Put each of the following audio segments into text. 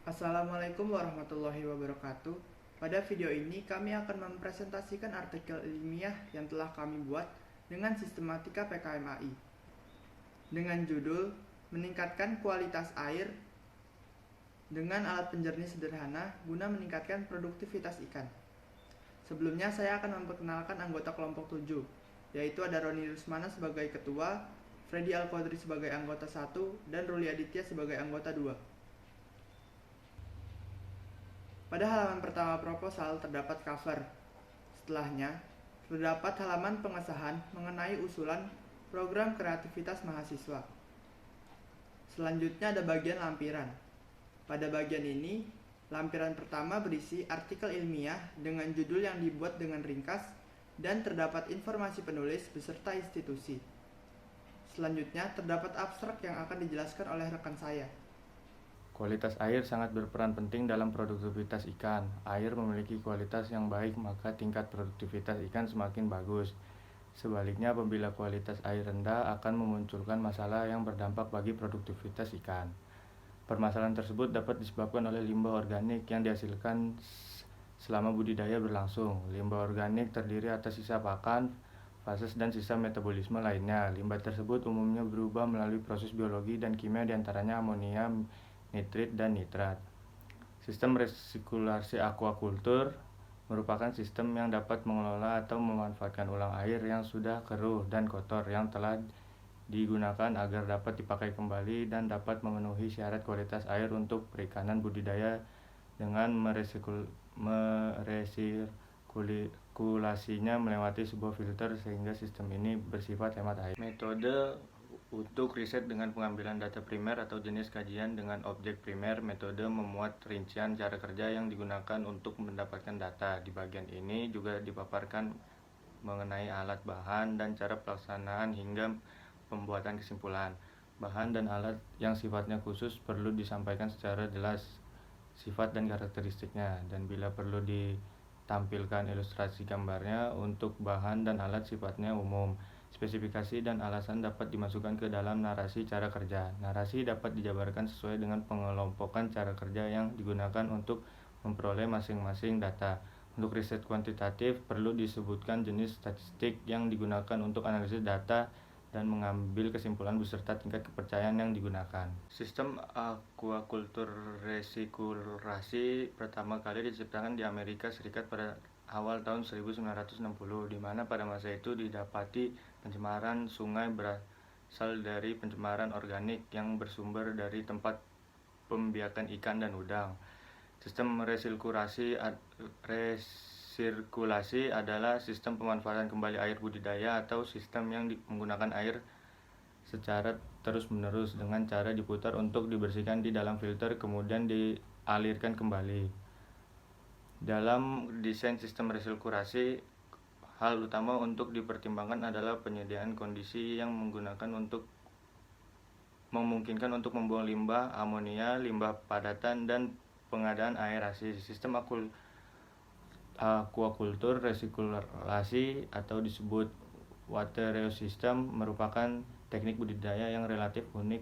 Assalamualaikum warahmatullahi wabarakatuh. Pada video ini kami akan mempresentasikan artikel ilmiah yang telah kami buat dengan sistematika PKMAI dengan judul Meningkatkan Kualitas Air dengan alat penjernih sederhana guna meningkatkan produktivitas ikan. Sebelumnya saya akan memperkenalkan anggota kelompok 7, yaitu ada Roni Rusmana sebagai ketua, Freddy Al-Qadri sebagai anggota 1, dan Ruli Aditya sebagai anggota 2. Pada halaman pertama proposal terdapat cover. Setelahnya, terdapat halaman pengesahan mengenai usulan program kreativitas mahasiswa. Selanjutnya ada bagian lampiran. Pada bagian ini, lampiran pertama berisi artikel ilmiah dengan judul yang dibuat dengan ringkas dan terdapat informasi penulis beserta institusi. Selanjutnya terdapat abstrak yang akan dijelaskan oleh rekan saya. Kualitas air sangat berperan penting dalam produktivitas ikan. Air memiliki kualitas yang baik, maka tingkat produktivitas ikan semakin bagus. Sebaliknya, apabila kualitas air rendah akan memunculkan masalah yang berdampak bagi produktivitas ikan. Permasalahan tersebut dapat disebabkan oleh limbah organik yang dihasilkan selama budidaya berlangsung. Limbah organik terdiri atas sisa pakan, fases, dan sisa metabolisme lainnya. Limbah tersebut umumnya berubah melalui proses biologi dan kimia, diantaranya amonia, nitrit, dan nitrat. Sistem resikulasi aquaculture merupakan sistem yang dapat mengelola atau memanfaatkan ulang air yang sudah keruh dan kotor yang telah digunakan agar dapat dipakai kembali dan dapat memenuhi syarat kualitas air untuk perikanan budidaya dengan meresirkulasinya melewati sebuah filter sehingga sistem ini bersifat hemat air. Metode untuk riset dengan pengambilan data primer atau jenis kajian dengan objek primer. Metode memuat rincian cara kerja yang digunakan untuk mendapatkan data. Di bagian ini juga dipaparkan mengenai alat, bahan, dan cara pelaksanaan hingga pembuatan kesimpulan. Bahan dan alat yang sifatnya khusus perlu disampaikan secara jelas sifat dan karakteristiknya, dan bila perlu ditampilkan ilustrasi gambarnya. Untuk bahan dan alat sifatnya umum. Spesifikasi dan alasan dapat dimasukkan ke dalam narasi cara kerja. Narasi dapat dijabarkan sesuai dengan pengelompokan cara kerja yang digunakan untuk memperoleh masing-masing data. Untuk riset kuantitatif, perlu disebutkan jenis statistik yang digunakan untuk analisis data dan mengambil kesimpulan beserta tingkat kepercayaan yang digunakan. Sistem aquaculture resikulasi pertama kali diciptakan di Amerika Serikat pada awal tahun 1960, di mana pada masa itu didapati pencemaran sungai berasal dari pencemaran organik yang bersumber dari tempat pembiakan ikan dan udang. Sistem resirkulasi adalah sistem pemanfaatan kembali air budidaya atau sistem yang menggunakan air secara terus-menerus dengan cara diputar untuk dibersihkan di dalam filter kemudian dialirkan kembali. Dalam desain sistem resirkulasi, hal utama untuk dipertimbangkan adalah penyediaan kondisi yang memungkinkan untuk membuang limbah amonia, limbah padatan, dan pengadaan aerasi. Sistem aquaculture resikulasi atau disebut water system merupakan teknik budidaya yang relatif unik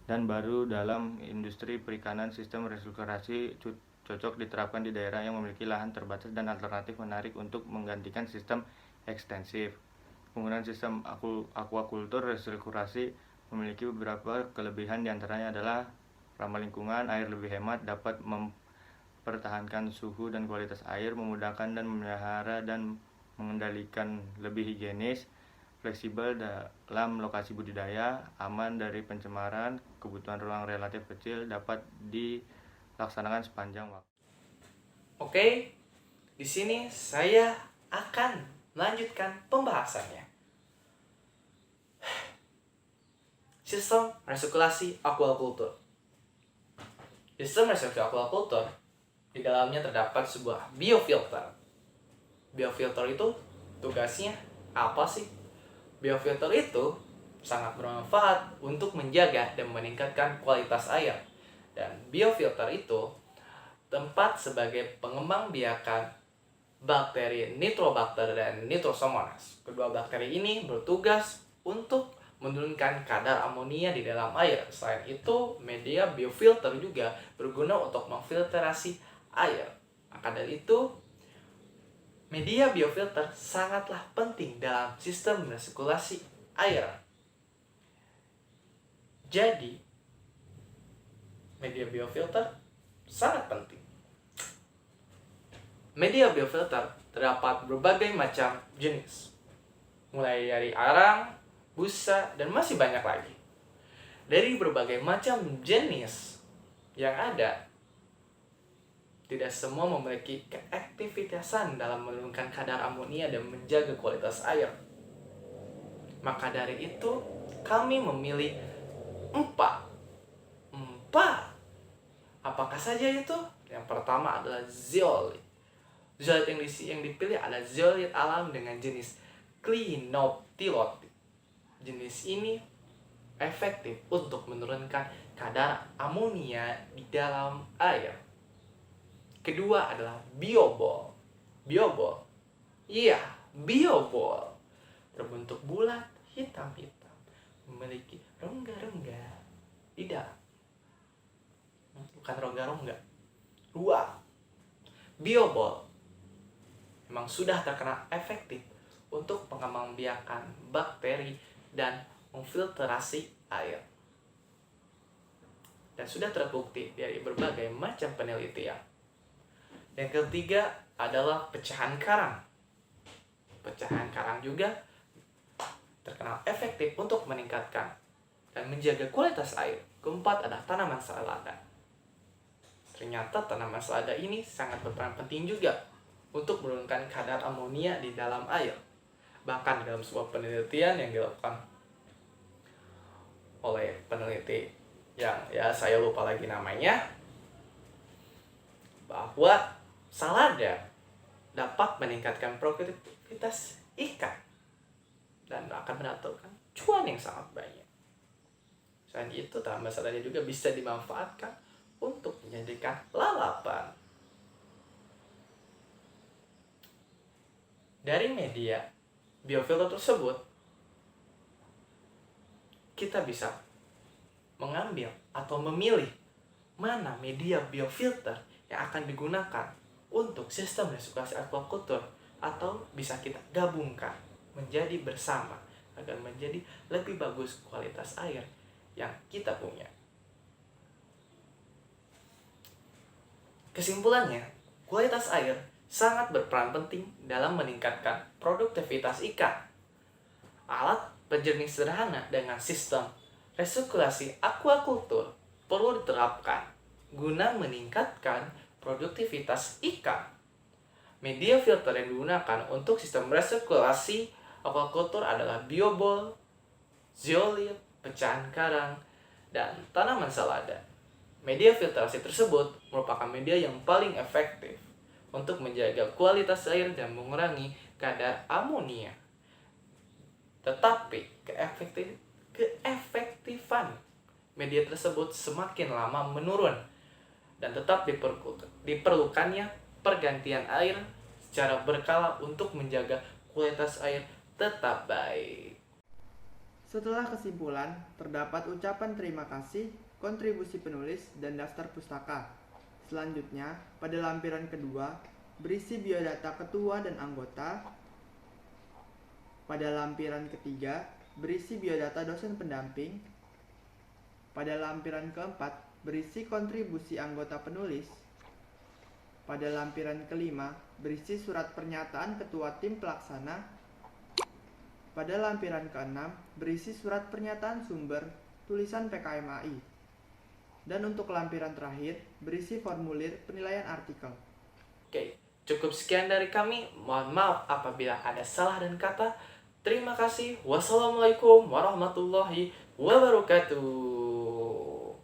dan baru dalam industri perikanan. Sistem resirkulasi cocok diterapkan di daerah yang memiliki lahan terbatas dan alternatif menarik untuk menggantikan sistem ekstensif. Penggunaan sistem aquaculture resirkulasi memiliki beberapa kelebihan, diantaranya adalah ramah lingkungan, air lebih hemat, dapat mempertahankan suhu dan kualitas air, memudahkan dan memelihara dan mengendalikan, lebih higienis, fleksibel dalam lokasi budidaya, aman dari pencemaran, kebutuhan ruang relatif kecil, dapat dilaksanakan sepanjang waktu. Oke, di sini saya akan melanjutkan pembahasannya. Sistem resirkulasi aquaculture. Sistem resirkulasi aquaculture, di dalamnya terdapat sebuah biofilter. Biofilter itu tugasnya apa sih? Biofilter itu sangat bermanfaat untuk menjaga dan meningkatkan kualitas air. Dan biofilter itu tempat sebagai pengembang biakan bakteri Nitrobacter dan Nitrosomonas. Kedua bakteri ini bertugas untuk menurunkan kadar amonia di dalam air. Selain itu, media biofilter juga berguna untuk memfiltrasi air. Maka dari itu, media biofilter sangatlah penting dalam sistem resirkulasi air. Jadi, media biofilter sangat penting. Media biofilter terdapat berbagai macam jenis, mulai dari arang, busa, dan masih banyak lagi. Dari berbagai macam jenis yang ada, tidak semua memiliki keaktivitasan dalam menurunkan kadar amonia dan menjaga kualitas air. Maka dari itu, kami memilih 4. Apakah saja itu? Yang pertama adalah zeolit. Zeolit yang dipilih adalah zeolit alam dengan jenis clinoptilolid. Jenis ini efektif untuk menurunkan kadar amonia di dalam air. Kedua adalah biobol. Biobol berbentuk bulat hitam-hitam, memiliki rongga-rongga di dalam. Bukan rongga-rongga, ruang. Biobol memang sudah terkenal efektif untuk pengembangbiakan bakteri dan memfiltrasi air. Dan sudah terbukti dari berbagai macam penelitian. Yang ketiga adalah pecahan karang. Pecahan karang juga terkenal efektif untuk meningkatkan dan menjaga kualitas air. Keempat adalah tanaman selada. Ternyata tanaman selada ini sangat berperan penting juga untuk menurunkan kadar amonia di dalam air. Bahkan dalam sebuah penelitian yang dilakukan oleh peneliti yang saya lupa lagi namanya, bahwa selada dapat meningkatkan produktivitas ikan dan akan mendatangkan cuan yang sangat banyak. Selain itu, tanaman selada juga bisa dimanfaatkan untuk menjadikan lalapan. Dari media biofilter tersebut, kita bisa mengambil atau memilih mana media biofilter yang akan digunakan untuk sistem resirkulasi aquaculture, atau bisa kita gabungkan menjadi bersama agar menjadi lebih bagus kualitas air yang kita punya. Kesimpulannya, kualitas air sangat berperan penting dalam meningkatkan produktivitas ikan. Alat penjernih sederhana dengan sistem resirkulasi aquaculture perlu diterapkan guna meningkatkan produktivitas ikan. Media filter yang digunakan untuk sistem resirkulasi aquaculture adalah biobol, zeolit, pecahan karang, dan tanaman selada. Media filtrasi tersebut merupakan media yang paling efektif untuk menjaga kualitas air dan mengurangi kadar amonia. Tetapi keefektifan media tersebut semakin lama menurun dan tetap diperlukannya pergantian air secara berkala untuk menjaga kualitas air tetap baik. Setelah kesimpulan, terdapat ucapan terima kasih, kontribusi penulis, dan daftar pustaka. Selanjutnya, pada lampiran kedua, berisi biodata ketua dan anggota. Pada lampiran ketiga, berisi biodata dosen pendamping. Pada lampiran keempat, berisi kontribusi anggota penulis. Pada lampiran kelima, berisi surat pernyataan ketua tim pelaksana. Pada lampiran keenam, berisi surat pernyataan sumber tulisan PKMAI. Dan untuk lampiran terakhir, berisi formulir penilaian artikel. Oke, cukup sekian dari kami. Mohon maaf apabila ada salah dan kata. Terima kasih. Wassalamualaikum warahmatullahi wabarakatuh.